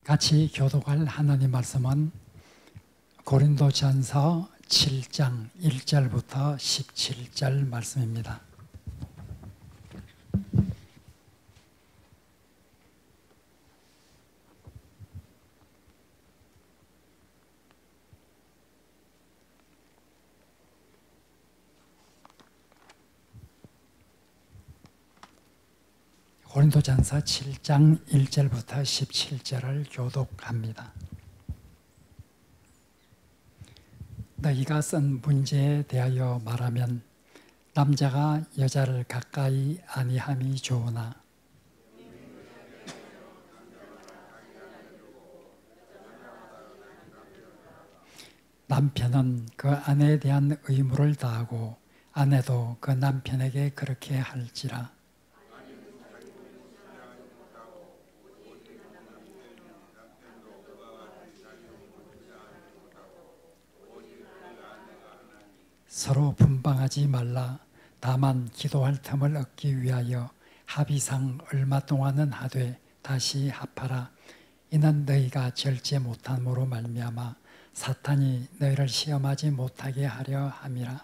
같이 교독할 하나님 말씀은 고린도전서 7장 1절부터 17절 말씀입니다. 고린도전서 7장 1절부터 17절을 교독합니다. 너희가 쓴 문제에 대하여 말하면 남자가 여자를 가까이 아니함이 좋으나 남편은 그 아내에 대한 의무를 다하고 아내도 그 남편에게 그렇게 할지라. 서로 분방하지 말라. 다만 기도할 틈을 얻기 위하여 합의상 얼마 동안은 하되 다시 합하라. 이는 너희가 절제 못함으로 말미암아 사탄이 너희를 시험하지 못하게 하려 함이라.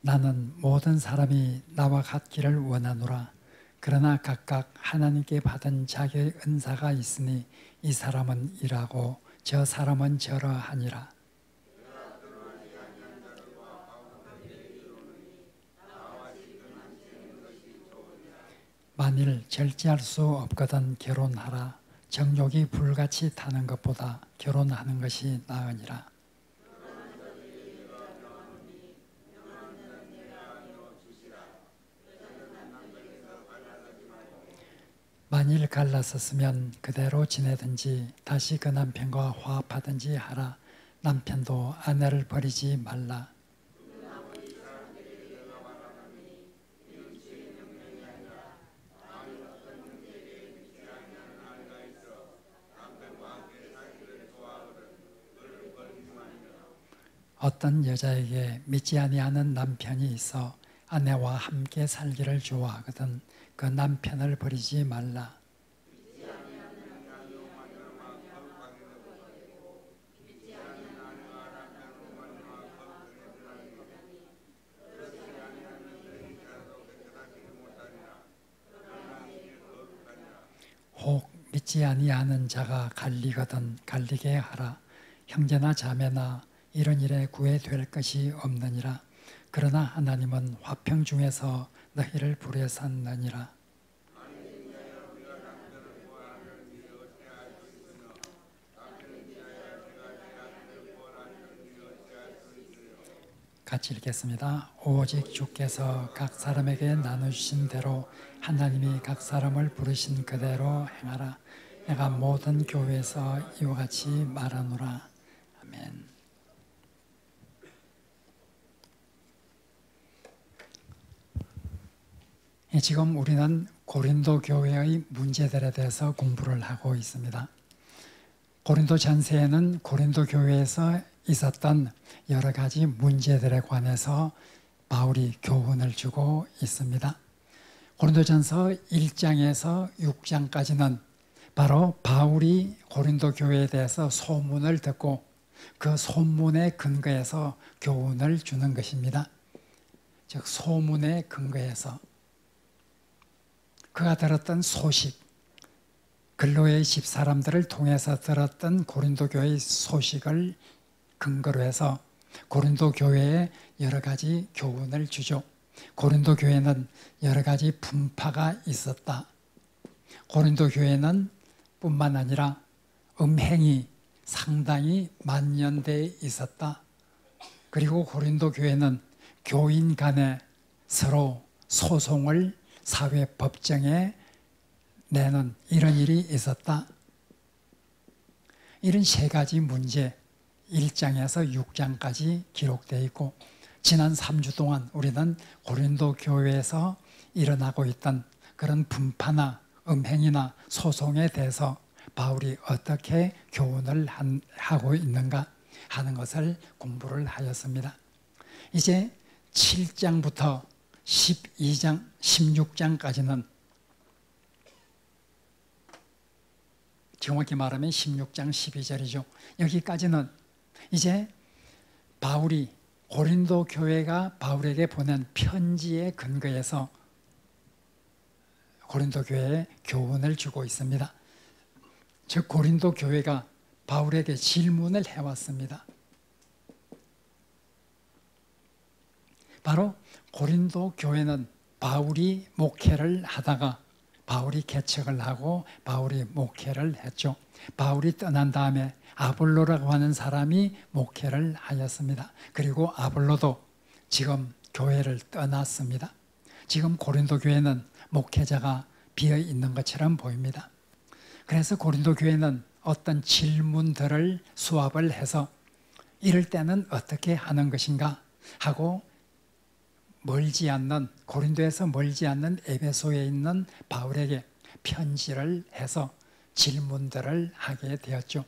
나는 모든 사람이 나와 같기를 원하노라. 그러나 각각 하나님께 받은 자기의 은사가 있으니 이 사람은 이라고 저 사람은 저러하니라. 만일 절제할 수 없거든 결혼하라. 정욕이 불같이 타는 것보다 결혼하는 것이 나으니라. 만일 갈라섰으면 그대로 지내든지 다시 그 남편과 화합하든지 하라. 남편도 아내를 버리지 말라. 어떤 여자에게 믿지 아니하는 남편이 있어 아내와 함께 살기를 좋아하거든 그 남편을 버리지 말라. 혹 믿지 아니하는 자가 갈리거든 갈리게 하라. 형제나 자매나 이런 일에 구애될 것이 없느니라. 그러나 하나님은 화평 중에서 너희를 부르셨느니라. 같이 읽겠습니다. 오직 주께서 각 사람에게 나누신 대로 하나님이 각 사람을 부르신 그대로 행하라. 내가 모든 교회에서 이와 같이 말하노라. 아멘. 지금 우리는 고린도 교회의 문제들에 대해서 공부를 하고 있습니다. 고린도 전서에는 고린도 교회에서 있었던 여러 가지 문제들에 관해서 바울이 교훈을 주고 있습니다. 고린도전서 1장에서 6장까지는 바로 바울이 고린도 교회에 대해서 소문을 듣고 그 소문에 근거해서 교훈을 주는 것입니다. 즉 소문에 근거해서 그가 들었던 소식, 글로의 집사람들을 통해서 들었던 고린도 교회의 소식을 근거로 해서 고린도 교회에 여러 가지 교훈을 주죠. 고린도 교회는 여러 가지 분파가 있었다. 고린도 교회는 뿐만 아니라 음행이 상당히 만연되어 있었다. 그리고 고린도 교회는 교인 간에 서로 소송을 사회 법정에 내는 이런 일이 있었다. 이런 세 가지 문제 1장에서 6장까지 기록되어 있고 지난 3주 동안 우리는 고린도 교회에서 일어나고 있던 그런 분파나 음행이나 소송에 대해서 바울이 어떻게 교훈을 하고 있는가 하는 것을 공부를 하였습니다. 이제 7장부터 12장, 16장까지는 정확히 말하면 16장 12절이죠. 여기까지는 이제 바울이 고린도 교회가 바울에게 보낸 편지에 근거해서 고린도 교회에 교훈을 주고 있습니다. 즉 고린도 교회가 바울에게 질문을 해왔습니다. 바로 고린도 교회는 바울이 목회를 하다가 바울이 개척을 하고 바울이 목회를 했죠. 바울이 떠난 다음에 아볼로라고 하는 사람이 목회를 하였습니다. 그리고 아볼로도 지금 교회를 떠났습니다. 지금 고린도 교회는 목회자가 비어 있는 것처럼 보입니다. 그래서 고린도 교회는 어떤 질문들을 수합을 해서 이럴 때는 어떻게 하는 것인가 하고 멀지 않는 고린도에서 멀지 않는 에베소에 있는 바울에게 편지를 해서 질문들을 하게 되었죠.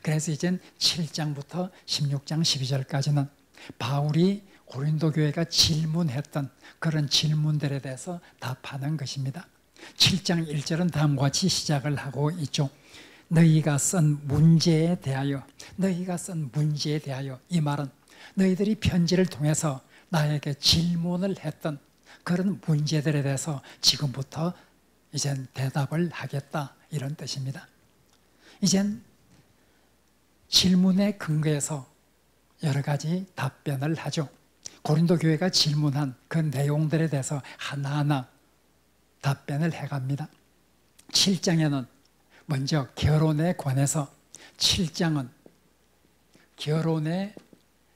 그래서 이젠 7장부터 16장 12절까지는 바울이 고린도 교회가 질문했던 그런 질문들에 대해서 답하는 것입니다. 7장 1절은 다음과 같이 시작을 하고 있죠. 너희가 쓴 문제에 대하여, 너희가 쓴 문제에 대하여, 이 말은 너희들이 편지를 통해서 나에게 질문을 했던 그런 문제들에 대해서 지금부터 이젠 대답을 하겠다, 이런 뜻입니다. 이젠 질문에 근거해서 여러 가지 답변을 하죠. 고린도 교회가 질문한 그 내용들에 대해서 하나하나 답변을 해갑니다. 7장에는 먼저 결혼에 관해서 7장은 결혼에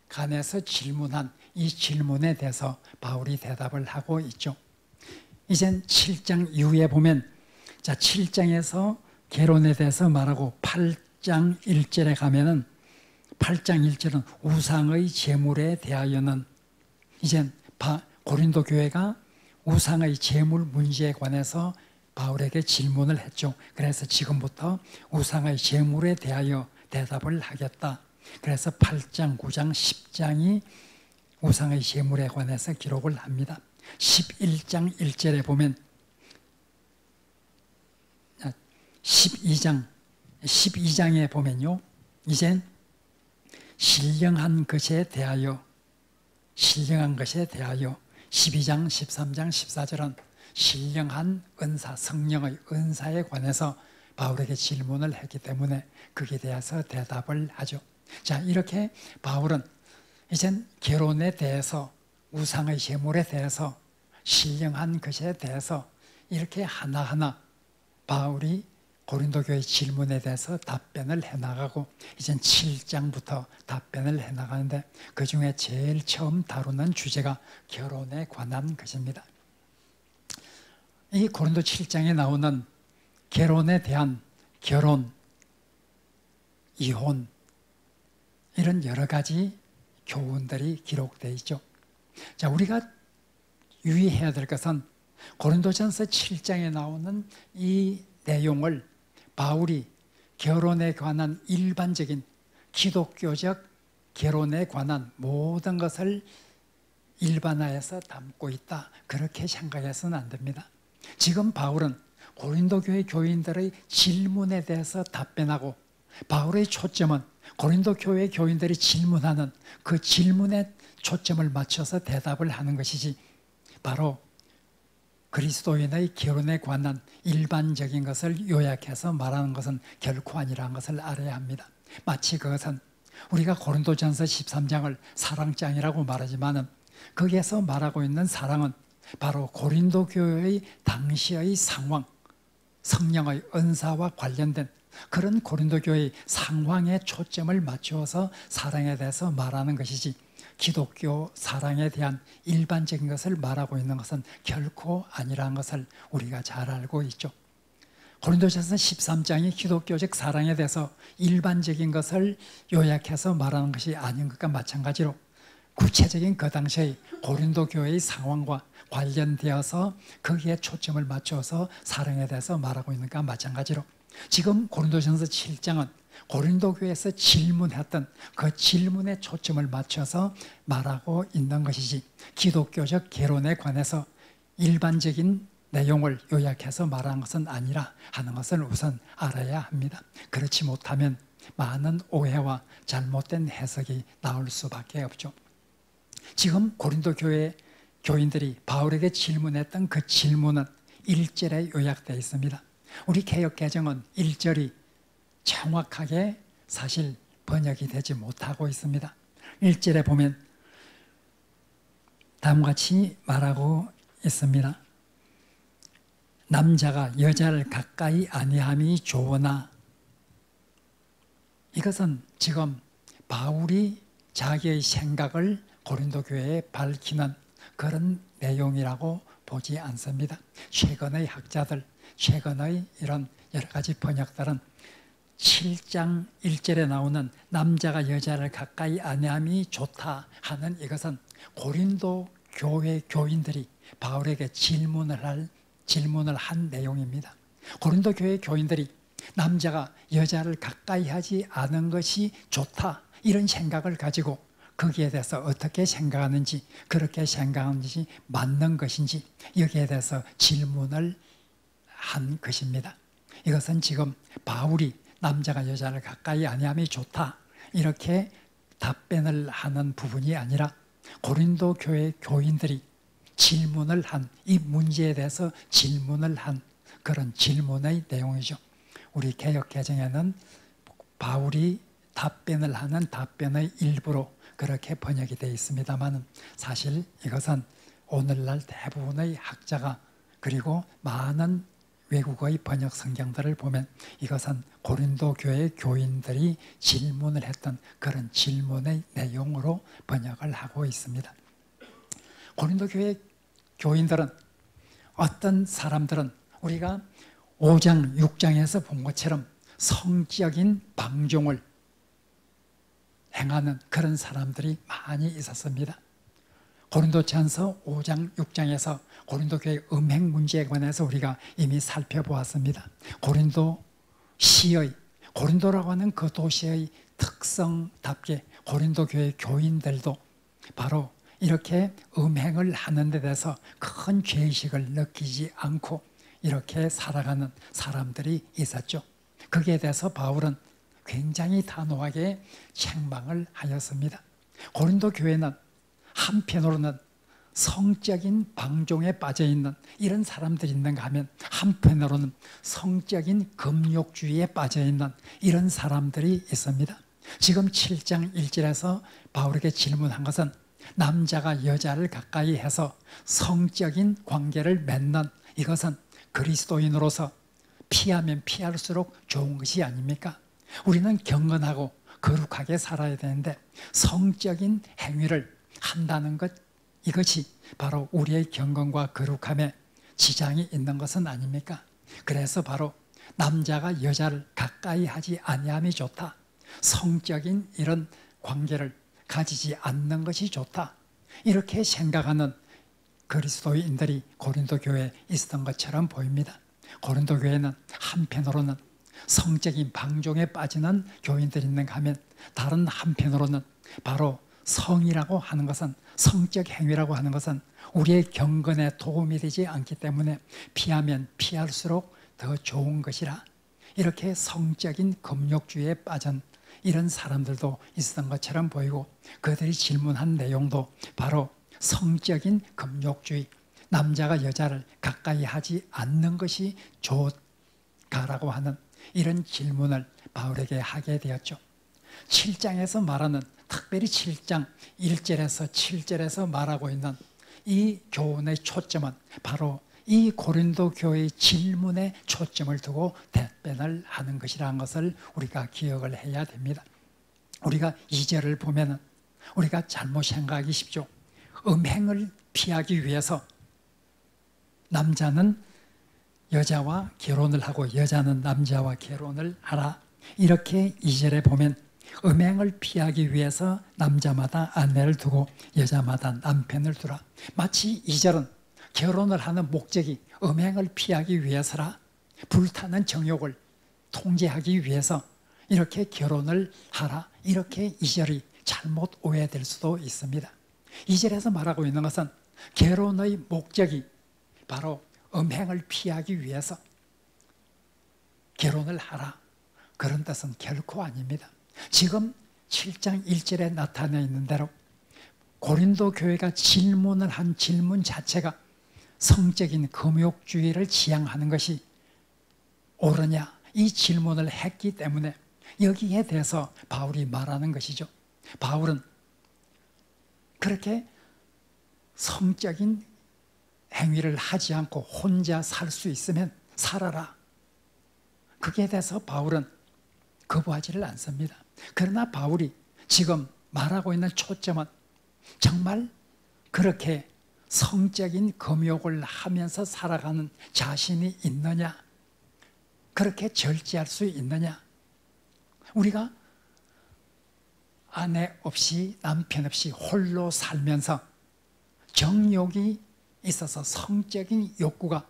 관해서 질문한 이 질문에 대해서 바울이 대답을 하고 있죠. 이젠 7장 이후에 보면 자 7장에서 결혼에 대해서 말하고 8장 1절에 가면은 8장 1절은 우상의 제물에 대하여는 이젠 고린도 교회가 우상의 제물 문제에 관해서 바울에게 질문을 했죠. 그래서 지금부터 우상의 제물에 대하여 대답을 하겠다. 그래서 8장, 9장, 10장이 우상의 제물에 관해서 기록을 합니다. 11장 1절에 보면 12장에 보면요. 이젠 신령한 것에 대하여 12장, 13장, 14절은 신령한 은사, 성령의 은사에 관해서 바울에게 질문을 했기 때문에 거기에 대해서 대답을 하죠. 자, 이렇게 바울은 이젠 결혼에 대해서, 우상의 제물에 대해서, 신령한 것에 대해서 이렇게 하나하나 바울이 고린도 교회 질문에 대해서 답변을 해나가고 이젠 7장부터 답변을 해나가는데 그 중에 제일 처음 다루는 주제가 결혼에 관한 것입니다. 이 고린도 7장에 나오는 결혼에 대한 결혼, 이혼 이런 여러 가지 교훈들이 기록되어 있죠. 자, 우리가 유의해야 될 것은 고린도전서 7장에 나오는 이 내용을 바울이 결혼에 관한 일반적인 기독교적 결혼에 관한 모든 것을 일반화해서 담고 있다. 그렇게 생각해서는 안 됩니다. 지금 바울은 고린도 교회 교인들의 질문에 대해서 답변하고 바울의 초점은 고린도 교회 교인들이 질문하는 그 질문에 초점을 맞춰서 대답을 하는 것이지 바로 그리스도인의 결혼에 관한 일반적인 것을 요약해서 말하는 것은 결코 아니라는 것을 알아야 합니다. 마치 그것은 우리가 고린도전서 13장을 사랑장이라고 말하지만 거기에서 말하고 있는 사랑은 바로 고린도 교회의 당시의 상황, 성령의 은사와 관련된 그런 고린도 교회의 상황에 초점을 맞추어서 사랑에 대해서 말하는 것이지 기독교 사랑에 대한 일반적인 것을 말하고 있는 것은 결코 아니라는 것을 우리가 잘 알고 있죠. 고린도전서 13장이 기독교적 사랑에 대해서 일반적인 것을 요약해서 말하는 것이 아닌 것과 마찬가지로 구체적인 그 당시의 고린도 교회의 상황과 관련되어서 거기에 초점을 맞춰서 사랑에 대해서 말하고 있는 것과 마찬가지로 지금 고린도전서 7장은 고린도 교회에서 질문했던 그 질문에 초점을 맞춰서 말하고 있는 것이지, 기독교적 개론에 관해서 일반적인 내용을 요약해서 말하는 것은 아니라 하는 것을 우선 알아야 합니다. 그렇지 못하면 많은 오해와 잘못된 해석이 나올 수밖에 없죠. 지금 고린도 교회 교인들이 바울에게 질문했던 그 질문은 1절에 요약되어 있습니다. 우리 개역개정은 1절이 정확하게 사실 번역이 되지 못하고 있습니다. 1절에 보면 다음과 같이 말하고 있습니다. 남자가 여자를 가까이 아니함이 좋으나, 이것은 지금 바울이 자기의 생각을 고린도 교회에 밝히는 그런 내용이라고 보지 않습니다. 최근의 학자들, 최근의 이런 여러 가지 번역들은 7장 1절에 나오는 남자가 여자를 가까이 아니함이 좋다 하는 이것은 고린도 교회 교인들이 바울에게 질문을 한 내용입니다. 고린도 교회 교인들이 남자가 여자를 가까이 하지 않은 것이 좋다, 이런 생각을 가지고 거기에 대해서 어떻게 생각하는지, 그렇게 생각하는지 맞는 것인지, 여기에 대해서 질문을 한 것입니다. 이것은 지금 바울이 남자가 여자를 가까이 아니함이 좋다 이렇게 답변을 하는 부분이 아니라 고린도 교회 교인들이 질문을 한, 이 문제에 대해서 질문을 한 그런 질문의 내용이죠. 우리 개역개정에는 바울이 답변을 하는 답변의 일부로 그렇게 번역이 되어 있습니다만, 사실 이것은 오늘날 대부분의 학자가, 그리고 많은 외국의 번역 성경들을 보면 이것은 고린도 교회 교인들이 질문을 했던 그런 질문의 내용으로 번역을 하고 있습니다. 고린도 교회 교인들은, 어떤 사람들은 우리가 5장, 6장에서 본 것처럼 성적인 방종을 행하는 그런 사람들이 많이 있었습니다. 고린도전서 5장, 6장에서 고린도 교회 음행 문제에 관해서 우리가 이미 살펴보았습니다. 고린도라고 하는 그 도시의 특성답게 고린도 교회 교인들도 바로 이렇게 음행을 하는 데 대해서 큰 죄의식을 느끼지 않고 이렇게 살아가는 사람들이 있었죠. 거기에 대해서 바울은 굉장히 단호하게 책망을 하였습니다. 고린도 교회는 한편으로는 성적인 방종에 빠져있는 이런 사람들이 있는가 하면, 한편으로는 성적인 금욕주의에 빠져있는 이런 사람들이 있습니다. 지금 7장 1절에서 바울에게 질문한 것은 남자가 여자를 가까이 해서 성적인 관계를 맺는 이것은 그리스도인으로서 피하면 피할수록 좋은 것이 아닙니까? 우리는 경건하고 거룩하게 살아야 되는데 성적인 행위를 한다는 것, 이것이 바로 우리의 경건과 거룩함에 지장이 있는 것은 아닙니까? 그래서 바로 남자가 여자를 가까이 하지 아니함이 좋다, 성적인 이런 관계를 가지지 않는 것이 좋다, 이렇게 생각하는 그리스도인들이 고린도 교회에 있었던 것처럼 보입니다. 고린도 교회는 한편으로는 성적인 방종에 빠지는 교인들이 있는가 하면, 다른 한편으로는 바로 성이라고 하는 것은, 성적 행위라고 하는 것은 우리의 경건에 도움이 되지 않기 때문에 피하면 피할수록 더 좋은 것이라, 이렇게 성적인 금욕주의에 빠진 이런 사람들도 있었던 것처럼 보이고, 그들이 질문한 내용도 바로 성적인 금욕주의, 남자가 여자를 가까이 하지 않는 것이 좋다라고 하는 이런 질문을 바울에게 하게 되었죠. 7장에서 말하는, 특별히 7장 1절에서 7절에서 말하고 있는 이 교훈의 초점은 바로 이 고린도 교회의 질문에 초점을 두고 답변을 하는 것이라는 것을 우리가 기억을 해야 됩니다. 우리가 2절을 보면 우리가 잘못 생각하기 쉽죠. 음행을 피하기 위해서 남자는 여자와 결혼을 하고 여자는 남자와 결혼을 하라, 이렇게 2절에 보면 음행을 피하기 위해서 남자마다 아내를 두고 여자마다 남편을 두라. 마치 2절은 결혼을 하는 목적이 음행을 피하기 위해서라, 불타는 정욕을 통제하기 위해서 이렇게 결혼을 하라, 이렇게 2절이 잘못 오해될 수도 있습니다. 2절에서 말하고 있는 것은 결혼의 목적이 바로 음행을 피하기 위해서 결혼을 하라, 그런 뜻은 결코 아닙니다. 지금 7장 1절에 나타나 있는 대로 고린도 교회가 질문을 한 질문 자체가 성적인 금욕주의를 지향하는 것이 옳으냐, 이 질문을 했기 때문에 여기에 대해서 바울이 말하는 것이죠. 바울은 그렇게 성적인 행위를 하지 않고 혼자 살 수 있으면 살아라, 그게 대해서 바울은 거부하지를 않습니다. 그러나 바울이 지금 말하고 있는 초점은 정말 그렇게 성적인 금욕을 하면서 살아가는 자신이 있느냐, 그렇게 절제할 수 있느냐. 우리가 아내 없이 남편 없이 홀로 살면서 정욕이 있어서 성적인 욕구가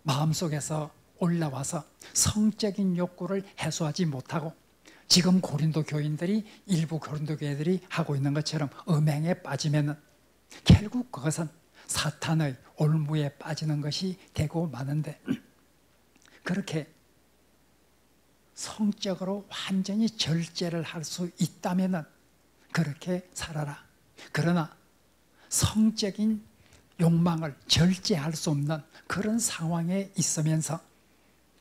마음속에서 올라와서 성적인 욕구를 해소하지 못하고 지금 고린도 교인들이, 일부 고린도 교회들이 하고 있는 것처럼 음행에 빠지면 결국 그것은 사탄의 올무에 빠지는 것이 되고 마는데, 그렇게 성적으로 완전히 절제를 할 수 있다면 그렇게 살아라. 그러나 성적인 욕망을 절제할 수 없는 그런 상황에 있으면서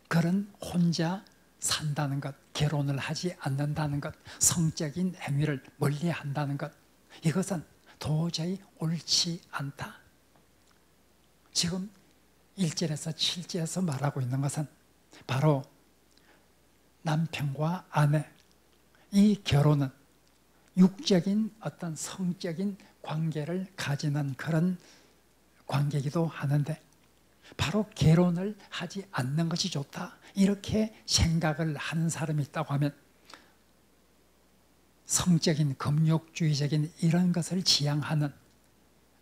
그런 혼자 산다는 것, 결혼을 하지 않는다는 것, 성적인 행위를 멀리한다는 것, 이것은 도저히 옳지 않다. 지금 1절에서 7절에서 말하고 있는 것은 바로 남편과 아내, 이 결혼은 육적인 어떤 성적인 관계를 가지는 그런 관계이기도 하는데, 바로 결혼을 하지 않는 것이 좋다, 이렇게 생각을 하는 사람이 있다고 하면, 성적인 금욕주의적인 이런 것을 지향하는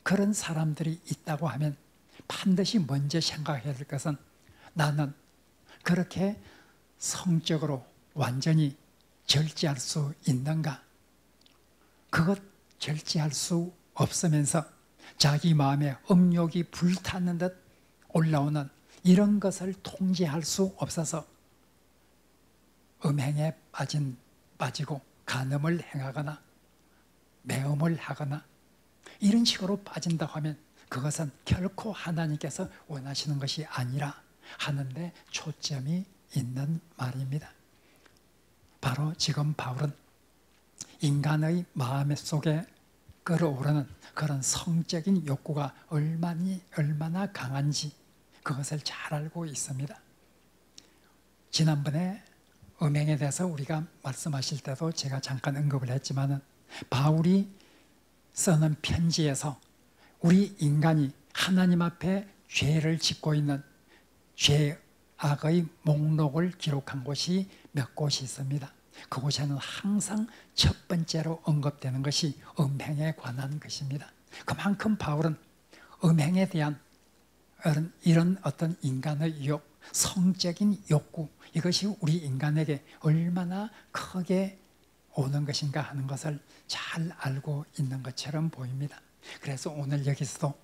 그런 사람들이 있다고 하면 반드시 먼저 생각해야 될 것은, 나는 그렇게 성적으로 완전히 절제할 수 있는가? 그것 절제할 수 없으면서 자기 마음에 음욕이 불타는 듯 올라오는 이런 것을 통제할 수 없어서 음행에 빠지고 간음을 행하거나 매음을 하거나 이런 식으로 빠진다고 하면 그것은 결코 하나님께서 원하시는 것이 아니라 하는데 초점이 있는 말입니다. 바로 지금 바울은 인간의 마음 속에 끌어오르는 그런 성적인 욕구가 얼마나 강한지 그것을 잘 알고 있습니다. 지난번에 음행에 대해서 우리가 말씀하실 때도 제가 잠깐 언급을 했지만, 바울이 쓰는 편지에서 우리 인간이 하나님 앞에 죄를 짓고 있는 죄악의 목록을 기록한 곳이 몇 곳이 있습니다. 그곳에는 항상 첫 번째로 언급되는 것이 음행에 관한 것입니다. 그만큼 바울은 음행에 대한 이런 어떤 인간의 유혹, 성적인 욕구, 이것이 우리 인간에게 얼마나 크게 오는 것인가 하는 것을 잘 알고 있는 것처럼 보입니다. 그래서 오늘 여기서도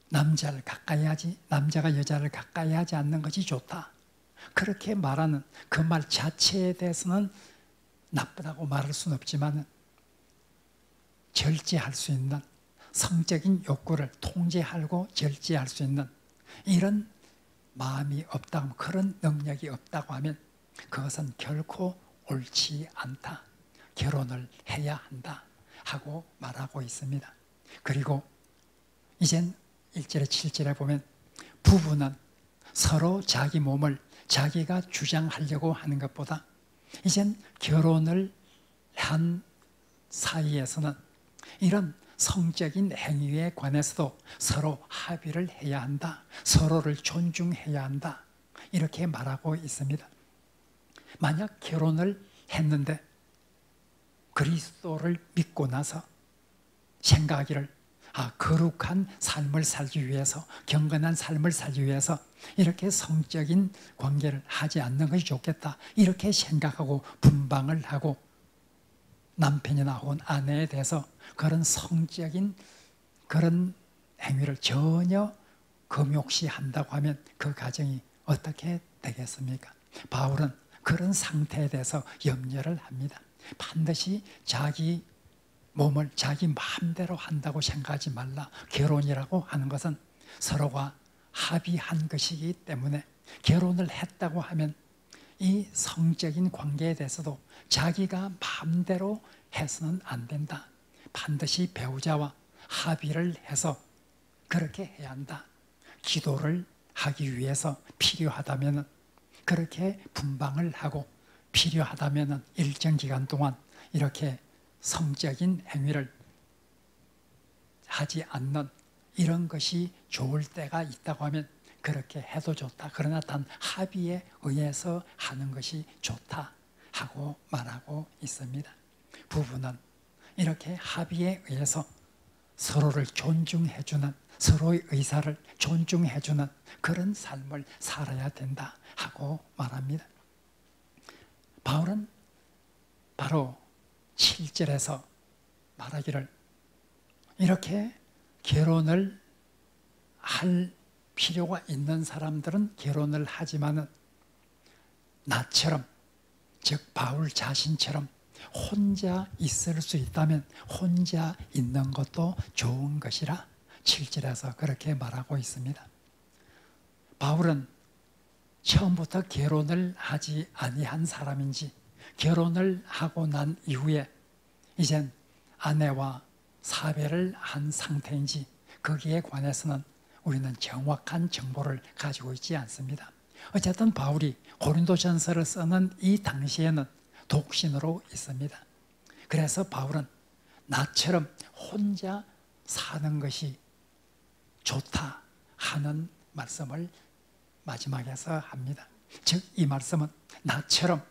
남자를 가까이 하지, 남자가 여자를 가까이 하지 않는 것이 좋다, 그렇게 말하는 그 말 자체에 대해서는 나쁘다고 말할 수는 없지만, 절제할 수 있는 성적인 욕구를 통제하고 절제할 수 있는 이런 마음이 없다고, 그런 능력이 없다고 하면 그것은 결코 옳지 않다, 결혼을 해야 한다 하고 말하고 있습니다. 그리고 이젠 1절에 7절에 보면 부부는 서로 자기 몸을 자기가 주장하려고 하는 것보다 이젠 결혼을 한 사이에서는 이런 성적인 행위에 관해서도 서로 합의를 해야 한다, 서로를 존중해야 한다, 이렇게 말하고 있습니다. 만약 결혼을 했는데 그리스도를 믿고 나서 생각하기를 거룩한 삶을 살기 위해서, 경건한 삶을 살기 위해서 이렇게 성적인 관계를 하지 않는 것이 좋겠다, 이렇게 생각하고 분방을 하고 남편이나 혹은 아내에 대해서 그런 성적인 그런 행위를 전혀 금욕시한다고 하면 그 가정이 어떻게 되겠습니까? 바울은 그런 상태에 대해서 염려를 합니다. 반드시 자기 몸을 자기 마음대로 한다고 생각하지 말라. 결혼이라고 하는 것은 서로가 합의한 것이기 때문에 결혼을 했다고 하면 이 성적인 관계에 대해서도 자기가 마음대로 해서는 안 된다. 반드시 배우자와 합의를 해서 그렇게 해야 한다. 기도를 하기 위해서 필요하다면 그렇게 분방을 하고, 필요하다면 일정 기간 동안 이렇게 성적인 행위를 하지 않는 이런 것이 좋을 때가 있다고 하면 그렇게 해도 좋다. 그러나 단 합의에 의해서 하는 것이 좋다 하고 말하고 있습니다. 부부는 이렇게 합의에 의해서 서로를 존중해주는, 서로의 의사를 존중해주는 그런 삶을 살아야 된다 하고 말합니다. 바울은 바로 7절에서 말하기를, 이렇게 결혼을 할 필요가 있는 사람들은 결혼을 하지만은 나처럼, 즉 바울 자신처럼 혼자 있을 수 있다면 혼자 있는 것도 좋은 것이라 7절에서 그렇게 말하고 있습니다. 바울은 처음부터 결혼을 하지 아니한 사람인지, 결혼을 하고 난 이후에 이젠 아내와 사별을 한 상태인지 거기에 관해서는 우리는 정확한 정보를 가지고 있지 않습니다. 어쨌든 바울이 고린도전서를 쓰는 이 당시에는 독신으로 있습니다. 그래서 바울은 나처럼 혼자 사는 것이 좋다 하는 말씀을 마지막에서 합니다. 즉 이 말씀은 나처럼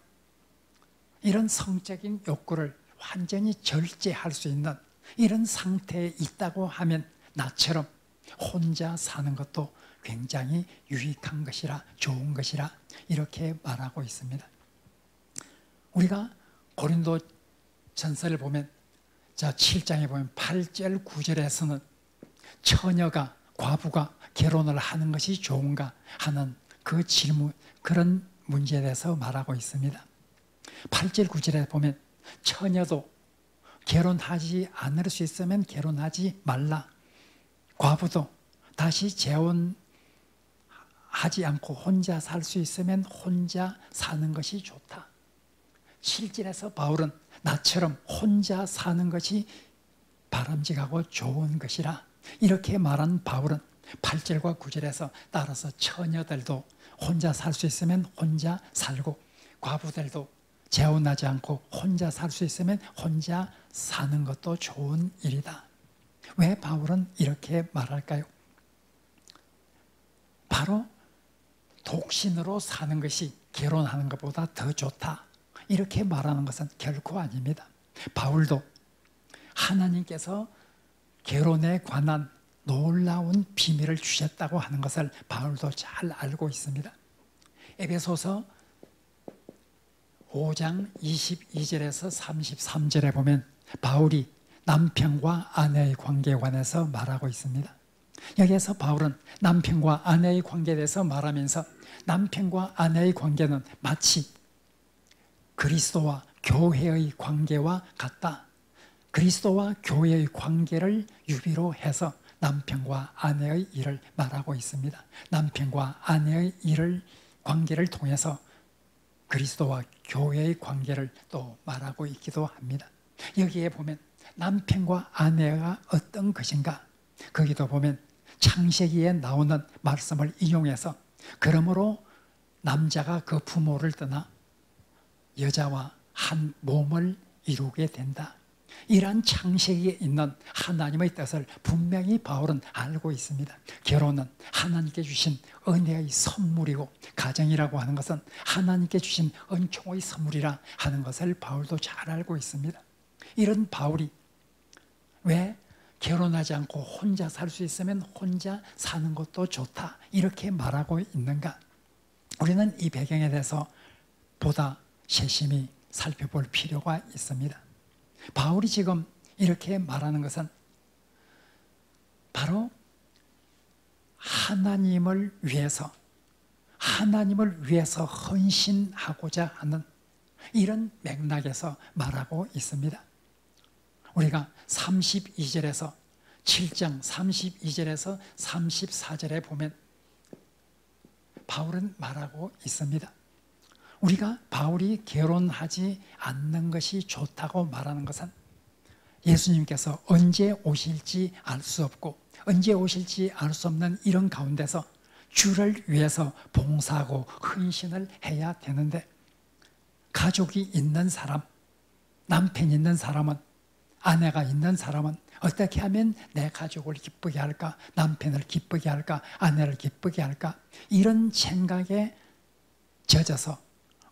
이런 성적인 욕구를 완전히 절제할 수 있는 이런 상태에 있다고 하면 나처럼 혼자 사는 것도 굉장히 유익한 것이라, 좋은 것이라 이렇게 말하고 있습니다. 우리가 고린도 전서를 보면, 자 7장에 보면 8절 9절에서는 처녀가, 과부가 결혼을 하는 것이 좋은가 하는 그 질문, 그런 문제에 대해서 말하고 있습니다. 8절 9절에 보면 처녀도 결혼하지 않을 수 있으면 결혼하지 말라, 과부도 다시 재혼하지 않고 혼자 살 수 있으면 혼자 사는 것이 좋다. 실질에서 바울은 나처럼 혼자 사는 것이 바람직하고 좋은 것이라 이렇게 말한 바울은 8절과 9절에서 따라서 처녀들도 혼자 살 수 있으면 혼자 살고, 과부들도 재혼하지 않고 혼자 살 수 있으면 혼자 사는 것도 좋은 일이다. 왜 바울은 이렇게 말할까요? 바로 독신으로 사는 것이 결혼하는 것보다 더 좋다, 이렇게 말하는 것은 결코 아닙니다. 바울도 하나님께서 결혼에 관한 놀라운 비밀을 주셨다고 하는 것을 바울도 잘 알고 있습니다. 에베소서 5장 22절에서 33절에 보면 바울이 남편과 아내의 관계에 관해서 말하고 있습니다. 여기에서 바울은 남편과 아내의 관계에 대해서 말하면서 남편과 아내의 관계는 마치 그리스도와 교회의 관계와 같다. 그리스도와 교회의 관계를 유비로 해서 남편과 아내의 일을 말하고 있습니다. 남편과 아내의 일을, 관계를 통해서 그리스도와 교회의 관계를 또 말하고 있기도 합니다. 여기에 보면 남편과 아내가 어떤 것인가, 거기도 보면 창세기에 나오는 말씀을 인용해서 그러므로 남자가 그 부모를 떠나 여자와 한 몸을 이루게 된다. 이러한 창세기에 있는 하나님의 뜻을 분명히 바울은 알고 있습니다. 결혼은 하나님께 주신 은혜의 선물이고, 가정이라고 하는 것은 하나님께 주신 은총의 선물이라 하는 것을 바울도 잘 알고 있습니다. 이런 바울이 왜 결혼하지 않고 혼자 살 수 있으면 혼자 사는 것도 좋다. 이렇게 말하고 있는가? 우리는 이 배경에 대해서 보다 세심히 살펴볼 필요가 있습니다. 바울이 지금 이렇게 말하는 것은 바로 하나님을 위해서 헌신하고자 하는 이런 맥락에서 말하고 있습니다. 우리가 32절에서 7장 32절에서 34절에 보면 바울은 말하고 있습니다. 우리가 바울이 결혼하지 않는 것이 좋다고 말하는 것은 예수님께서 언제 오실지 알 수 없고 언제 오실지 알 수 없는 이런 가운데서 주를 위해서 봉사하고 헌신을 해야 되는데 가족이 있는 사람, 남편이 있는 사람은, 아내가 있는 사람은 어떻게 하면 내 가족을 기쁘게 할까, 남편을 기쁘게 할까, 아내를 기쁘게 할까, 이런 생각에 젖어서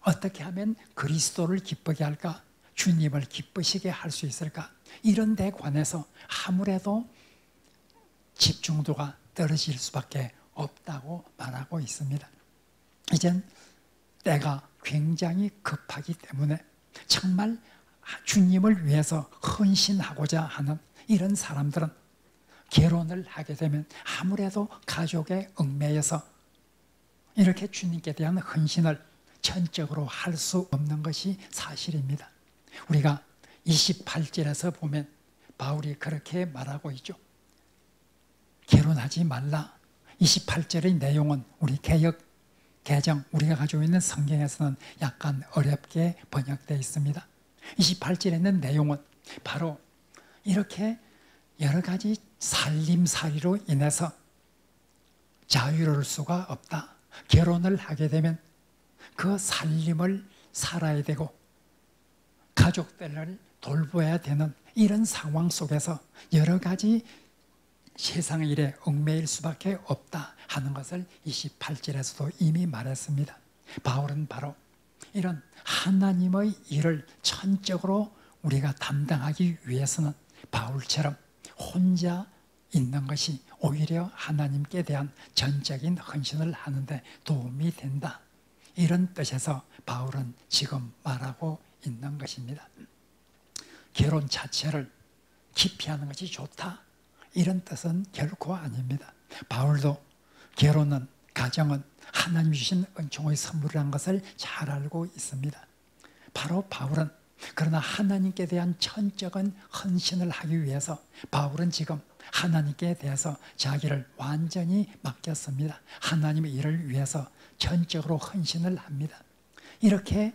어떻게 하면 그리스도를 기쁘게 할까, 주님을 기쁘시게 할 수 있을까, 이런 데 관해서 아무래도 집중도가 떨어질 수밖에 없다고 말하고 있습니다. 이젠 때가 굉장히 급하기 때문에 정말 주님을 위해서 헌신하고자 하는 이런 사람들은 결혼을 하게 되면 아무래도 가족에 얽매여서 이렇게 주님께 대한 헌신을 전적으로 할 수 없는 것이 사실입니다. 우리가 28절에서 보면 바울이 그렇게 말하고 있죠. 결혼하지 말라. 28절의 내용은 우리 개정, 우리가 가지고 있는 성경에서는 약간 어렵게 번역되어 있습니다. 28절에 있는 내용은 바로 이렇게 여러 가지 살림살이로 인해서 자유로울 수가 없다. 결혼을 하게 되면 그 살림을 살아야 되고 가족들을 돌보아야 되는 이런 상황 속에서 여러 가지 세상 일에 얽매일 수밖에 없다 하는 것을 28절에서도 이미 말했습니다. 바울은 바로 이런 하나님의 일을 전적으로 우리가 담당하기 위해서는 바울처럼 혼자 있는 것이 오히려 하나님께 대한 전적인 헌신을 하는데 도움이 된다. 이런 뜻에서 바울은 지금 말하고 있는 것입니다. 결혼 자체를 기피하는 것이 좋다. 이런 뜻은 결코 아닙니다. 바울도 결혼은, 가정은 하나님 주신 은총의 선물이라는 것을 잘 알고 있습니다. 바로 바울은 그러나 하나님께 대한 전적인 헌신을 하기 위해서 바울은 지금 하나님께 대해서 자기를 완전히 맡겼습니다. 하나님의 일을 위해서 전적으로 헌신을 합니다. 이렇게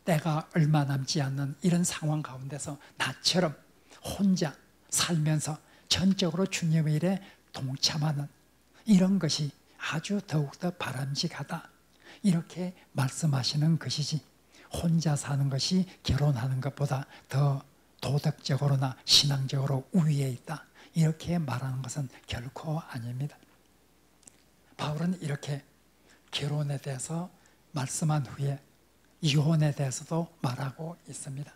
때가 얼마 남지 않는 이런 상황 가운데서 나처럼 혼자 살면서 전적으로 주님의 일에 동참하는 이런 것이 아주 더욱더 바람직하다. 이렇게 말씀하시는 것이지 혼자 사는 것이 결혼하는 것보다 더 도덕적으로나 신앙적으로 우위에 있다. 이렇게 말하는 것은 결코 아닙니다. 바울은 이렇게 결혼에 대해서 말씀한 후에 이혼에 대해서도 말하고 있습니다.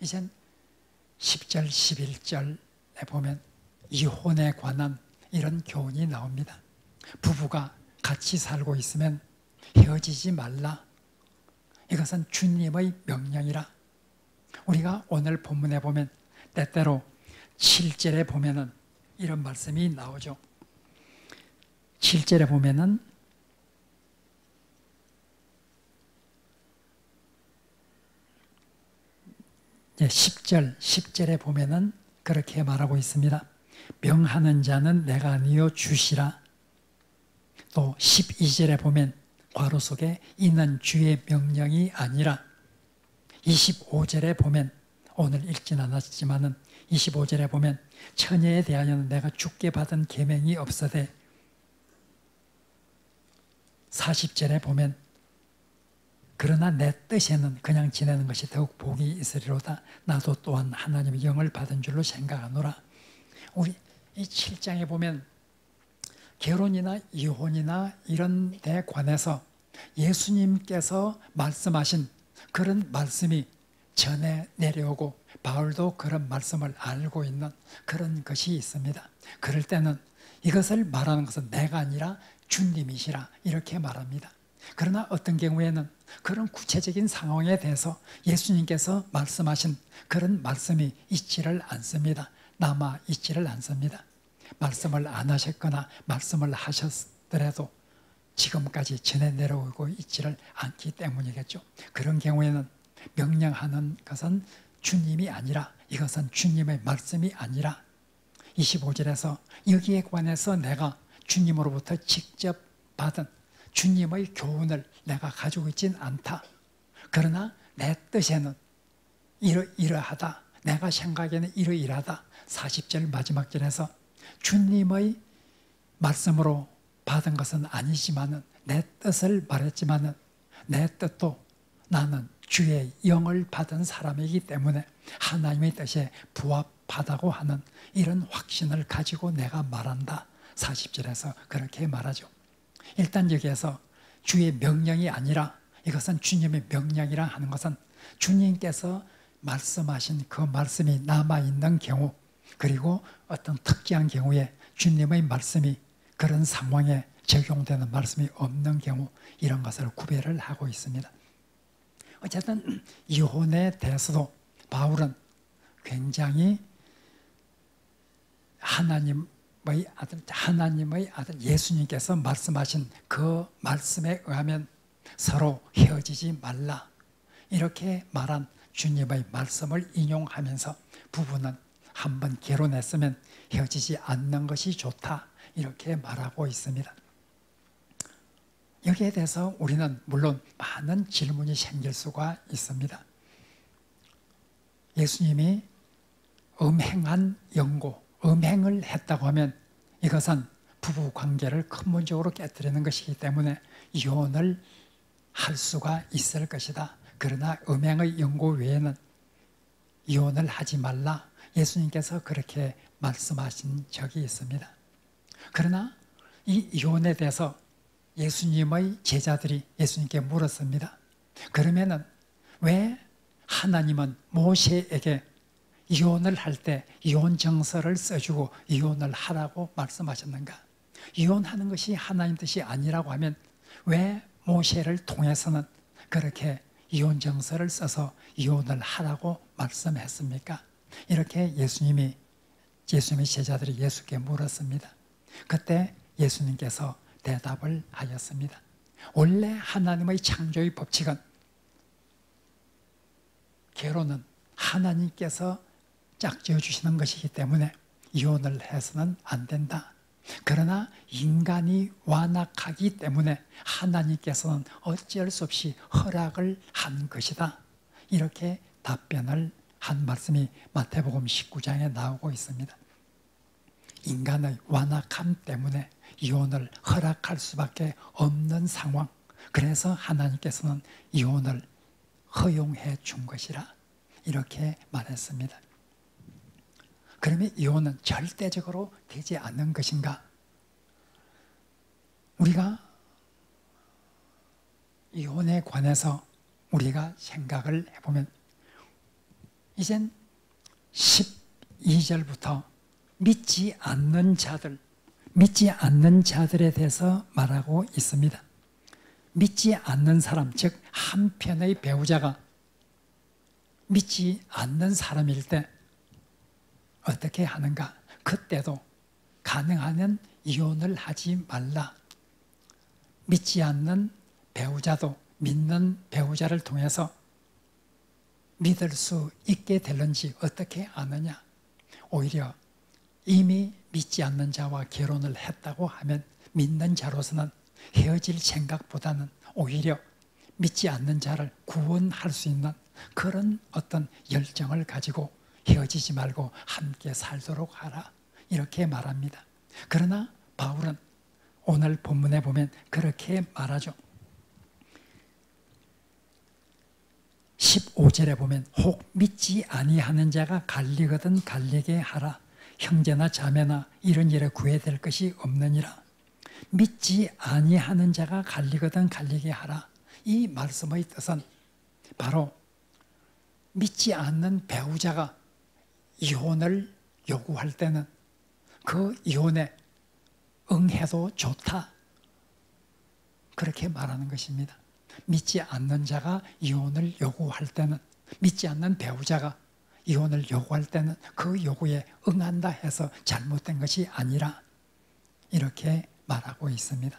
이젠 10절, 11절에 보면 이혼에 관한 이런 교훈이 나옵니다. 부부가 같이 살고 있으면 헤어지지 말라. 이것은 주님의 명령이라. 우리가 오늘 본문에 보면 때때로 7절에 보면은 이런 말씀이 나오죠. 7절에 보면은 10절에 보면은 그렇게 말하고 있습니다. 명하는 자는 내가 아니요 주시라. 또 12절에 보면 괄호 속에 이는 주의 명령이 아니라. 25절에 보면 오늘 읽진 않았지만은 25절에 보면 처녀에 대하여는 내가 주께 받은 계명이 없어되. 40절에 보면 그러나 내 뜻에는 그냥 지내는 것이 더욱 복이 있으리로다. 나도 또한 하나님의 영을 받은 줄로 생각하노라. 우리 이 7장에 보면 결혼이나 이혼이나 이런 데 관해서 예수님께서 말씀하신 그런 말씀이 전해 내려오고 바울도 그런 말씀을 알고 있는 그런 것이 있습니다. 그럴 때는 이것을 말하는 것은 내가 아니라 주님이시라 이렇게 말합니다. 그러나 어떤 경우에는 그런 구체적인 상황에 대해서 예수님께서 말씀하신 그런 말씀이 있지를 않습니다. 남아 있지를 않습니다. 말씀을 안 하셨거나 말씀을 하셨더라도 지금까지 전해 내려오고 있지를 않기 때문이겠죠. 그런 경우에는 명령하는 것은 주님이 아니라, 이것은 주님의 말씀이 아니라 25절에서 여기에 관해서 내가 주님으로부터 직접 받은 주님의 교훈을 내가 가지고 있진 않다. 그러나 내 뜻에는 이러하다. 내가 생각에는 이러이러하다. 40절 마지막 절에서 주님의 말씀으로 받은 것은 아니지만은 내 뜻을 말했지만은 내 뜻도 나는 주의 영을 받은 사람이기 때문에 하나님의 뜻에 부합하다고 하는 이런 확신을 가지고 내가 말한다. 40절에서 그렇게 말하죠. 일단 여기에서 주의 명령이 아니라 이것은 주님의 명령이라 하는 것은 주님께서 말씀하신 그 말씀이 남아있는 경우, 그리고 어떤 특이한 경우에 주님의 말씀이 그런 상황에 적용되는 말씀이 없는 경우, 이런 것을 구별을 하고 있습니다. 어쨌든 이혼에 대해서도 바울은 굉장히 하나님의 아들 예수님께서 말씀하신 그 말씀에 의하면 서로 헤어지지 말라 이렇게 말한 주님의 말씀을 인용하면서 부부는 한번 결혼했으면 헤어지지 않는 것이 좋다 이렇게 말하고 있습니다. 여기에 대해서 우리는 물론 많은 질문이 생길 수가 있습니다. 예수님이 음행한 영고, 음행을 했다고 하면 이것은 부부 관계를 근본적으로 깨뜨리는 것이기 때문에 이혼을 할 수가 있을 것이다. 그러나 음행의 영고 외에는 이혼을 하지 말라. 예수님께서 그렇게 말씀하신 적이 있습니다. 그러나 이 이혼에 대해서 예수님의 제자들이 예수님께 물었습니다. 그러면은 왜 하나님은 모세에게 이혼을 할 때 이혼 정서를 써주고 이혼을 하라고 말씀하셨는가? 이혼하는 것이 하나님 뜻이 아니라고 하면 왜 모세를 통해서는 그렇게 이혼 정서를 써서 이혼을 하라고 말씀했습니까? 이렇게 예수님의 제자들이 예수께 물었습니다. 그때 예수님께서 대답을 하였습니다. 원래 하나님의 창조의 법칙은 결혼은 하나님께서 짝지어 주시는 것이기 때문에 이혼을 해서는 안 된다. 그러나 인간이 완악하기 때문에 하나님께서는 어쩔 수 없이 허락을 한 것이다. 이렇게 답변을 한 말씀이 마태복음 19장에 나오고 있습니다. 인간의 완악함 때문에 이혼을 허락할 수밖에 없는 상황. 그래서 하나님께서는 이혼을 허용해 준 것이라 이렇게 말했습니다. 그러면 이혼은 절대적으로 되지 않는 것인가? 우리가 이혼에 관해서 우리가 생각을 해보면 이젠 12절부터 믿지 않는 자들에 대해서 말하고 있습니다. 믿지 않는 사람, 즉 한편의 배우자가 믿지 않는 사람일 때 어떻게 하는가? 그때도 가능하면 이혼을 하지 말라. 믿지 않는 배우자도 믿는 배우자를 통해서 믿을 수 있게 되는지 어떻게 아느냐? 오히려 이미 믿지 않는 자와 결혼을 했다고 하면 믿는 자로서는 헤어질 생각보다는 오히려 믿지 않는 자를 구원할 수 있는 그런 어떤 열정을 가지고 헤어지지 말고 함께 살도록 하라 이렇게 말합니다. 그러나 바울은 오늘 본문에 보면 그렇게 말하죠. 15절에 보면 혹 믿지 아니하는 자가 갈리거든 갈리게 하라. 형제나 자매나 이런 일에 구애될 것이 없느니라. 믿지 아니하는 자가 갈리거든 갈리게 하라. 이 말씀의 뜻은 바로 믿지 않는 배우자가 이혼을 요구할 때는 그 이혼에 응해도 좋다, 그렇게 말하는 것입니다. 믿지 않는 자가 이혼을 요구할 때는, 믿지 않는 배우자가 이혼을 요구할 때는 그 요구에 응한다 해서 잘못된 것이 아니라 이렇게 말하고 있습니다.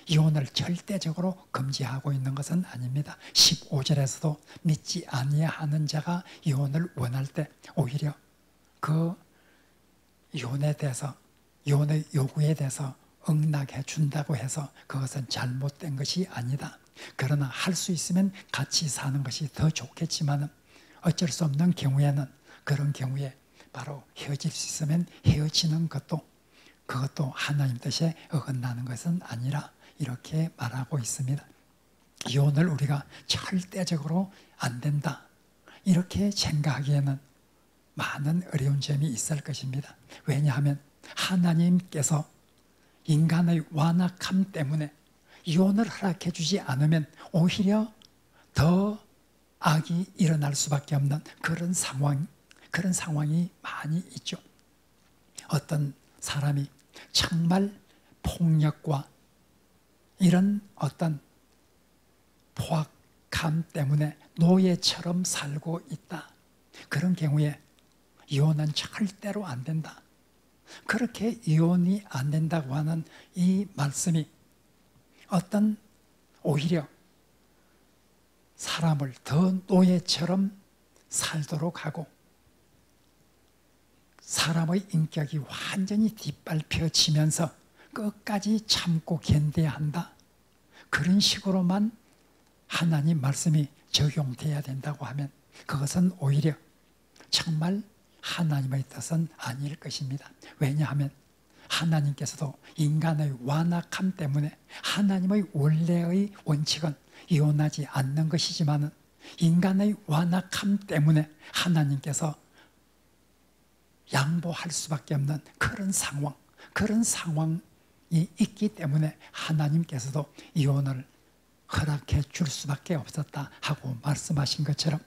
이혼을 절대적으로 금지하고 있는 것은 아닙니다. 15절에서도 믿지 아니하는 자가 이혼을 원할 때 오히려 그 이혼에 대해서, 이혼의 요구에 대해서 응낙해 준다고 해서 그것은 잘못된 것이 아니다. 그러나 할 수 있으면 같이 사는 것이 더 좋겠지만 어쩔 수 없는 경우에는, 그런 경우에 바로 헤어질 수 있으면 헤어지는 것도, 그것도 하나님 뜻에 어긋나는 것은 아니라 이렇게 말하고 있습니다. 이혼을 우리가 절대적으로 안 된다, 이렇게 생각하기에는 많은 어려운 점이 있을 것입니다. 왜냐하면 하나님께서 인간의 완악함 때문에 이혼을 허락해 주지 않으면 오히려 더 악이 일어날 수밖에 없는 그런 상황이 많이 있죠. 어떤 사람이 정말 폭력과 이런 어떤 포악함 때문에 노예처럼 살고 있다. 그런 경우에 이혼은 절대로 안 된다. 그렇게 이혼이 안 된다고 하는 이 말씀이 어떤 오히려 사람을 더 노예처럼 살도록 하고 사람의 인격이 완전히 뒷밟혀지면서 끝까지 참고 견뎌야 한다. 그런 식으로만 하나님 말씀이 적용돼야 된다고 하면 그것은 오히려 정말 하나님의 뜻은 아닐 것입니다. 왜냐하면 하나님께서도 인간의 완악함 때문에 하나님의 원래의 원칙은 이혼하지 않는 것이지만 인간의 완악함 때문에 하나님께서 양보할 수밖에 없는 그런 상황이 있기 때문에 하나님께서도 이혼을 허락해 줄 수밖에 없었다 하고 말씀하신 것처럼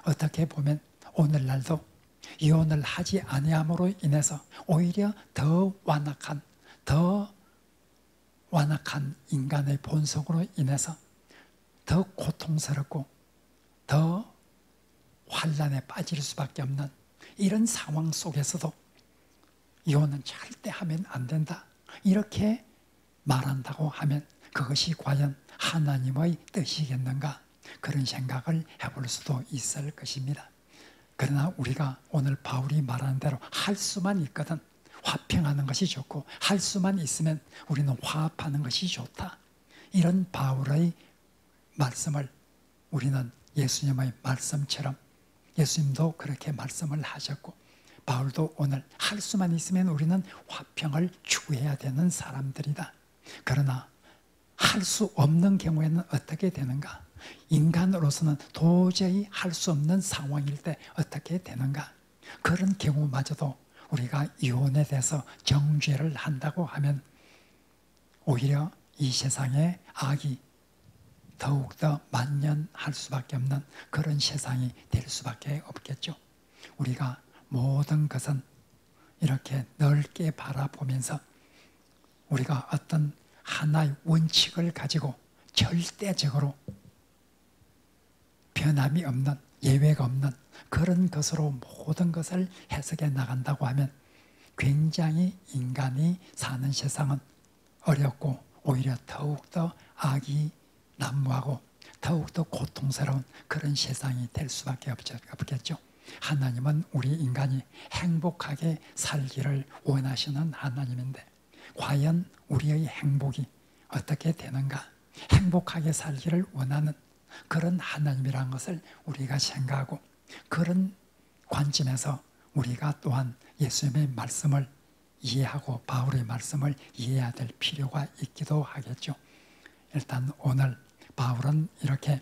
어떻게 보면 오늘날도 이혼을 하지 아니함으로 인해서 오히려 더 완악한 인간의 본성으로 인해서 더 고통스럽고 더 환난에 빠질 수밖에 없는 이런 상황 속에서도 이혼은 절대 하면 안 된다, 이렇게 말한다고 하면 그것이 과연 하나님의 뜻이겠는가, 그런 생각을 해볼 수도 있을 것입니다. 그러나 우리가 오늘 바울이 말하는 대로 할 수만 있거든 화평하는 것이 좋고, 할 수만 있으면 우리는 화합하는 것이 좋다, 이런 바울의 말씀을 우리는 예수님의 말씀처럼, 예수님도 그렇게 말씀을 하셨고 바울도 오늘 할 수만 있으면 우리는 화평을 추구해야 되는 사람들이다. 그러나 할 수 없는 경우에는 어떻게 되는가? 인간으로서는 도저히 할 수 없는 상황일 때 어떻게 되는가? 그런 경우마저도 우리가 이혼에 대해서 정죄를 한다고 하면 오히려 이 세상에 악이 더욱더 만연할 수밖에 없는 그런 세상이 될 수밖에 없겠죠. 우리가 모든 것은 이렇게 넓게 바라보면서 우리가 어떤 하나의 원칙을 가지고 절대적으로 변함이 없는, 예외가 없는 그런 것으로 모든 것을 해석해 나간다고 하면 굉장히 인간이 사는 세상은 어렵고 오히려 더욱더 악이 난무하고 더욱더 고통스러운 그런 세상이 될 수밖에 없겠죠. 하나님은 우리 인간이 행복하게 살기를 원하시는 하나님인데 과연 우리의 행복이 어떻게 되는가? 행복하게 살기를 원하는 그런 하나님이라는 것을 우리가 생각하고 그런 관점에서 우리가 또한 예수님의 말씀을 이해하고 바울의 말씀을 이해해야 될 필요가 있기도 하겠죠. 일단 오늘 바울은 이렇게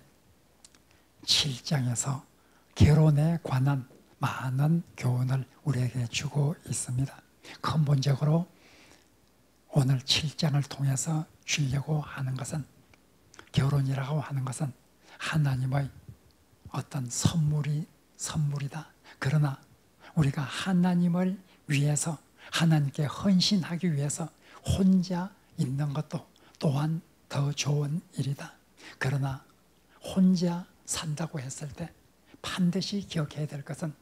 7장에서 결혼에 관한 많은 교훈을 우리에게 주고 있습니다. 근본적으로 오늘 7장을 통해서 주려고 하는 것은, 결혼이라고 하는 것은 하나님의 어떤 선물이 선물이다. 그러나 우리가 하나님을 위해서 하나님께 헌신하기 위해서 혼자 있는 것도 또한 더 좋은 일이다. 그러나 혼자 산다고 했을 때 반드시 기억해야 될 것은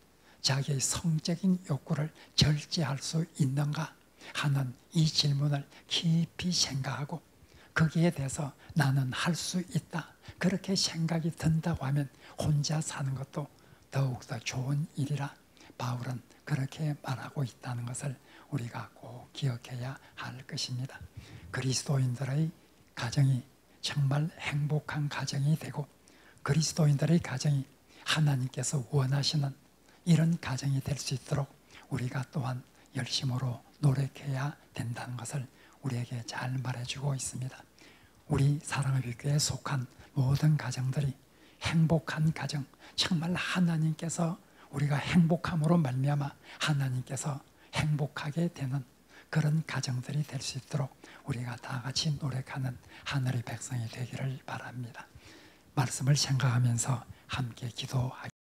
자기의 성적인 욕구를 절제할 수 있는가 하는 이 질문을 깊이 생각하고 거기에 대해서 나는 할 수 있다. 그렇게 생각이 든다고 하면 혼자 사는 것도 더욱더 좋은 일이라 바울은 그렇게 말하고 있다는 것을 우리가 꼭 기억해야 할 것입니다. 그리스도인들의 가정이 정말 행복한 가정이 되고 그리스도인들의 가정이 하나님께서 원하시는 이런 가정이 될 수 있도록 우리가 또한 열심으로 노력해야 된다는 것을 우리에게 잘 말해주고 있습니다. 우리 사랑의 빛교회에 속한 모든 가정들이 행복한 가정, 정말 하나님께서 우리가 행복함으로 말미암아 하나님께서 행복하게 되는 그런 가정들이 될 수 있도록 우리가 다 같이 노력하는 하늘의 백성이 되기를 바랍니다. 말씀을 생각하면서 함께 기도하겠습니다.